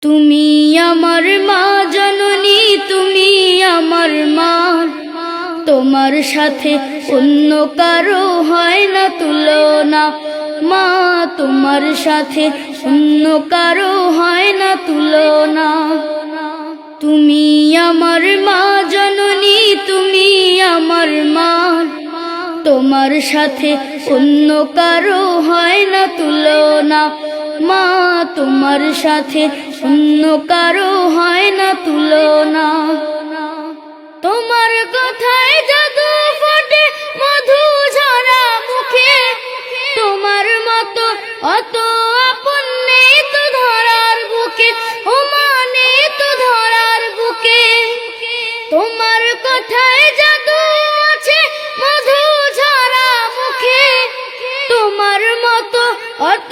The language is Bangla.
তুমি আমার মা জননী, তুমি আমার মা, তোমার সাথে অন্য কারো হয় না তুলনা। মা তোমার সাথে অন্য কারো হয় না তুলনা। তুমি আমার মা জননী, তুমি আমার মা, তোমার সাথে অন্য কারো হয় না তুলনা। মা তোমার সাথে অন্য কারো হয় না তুলনা। তোমার কথায় জাদু ফোটে মধু ঝরা মুখে, তোমার মতো অত আপন নেই তো ধরার বুকে, ও মা নেই তো ধরার বুকে। তোমার কথায় জাদু আছে মধু ঝরা মুখে, তোমার মতো অত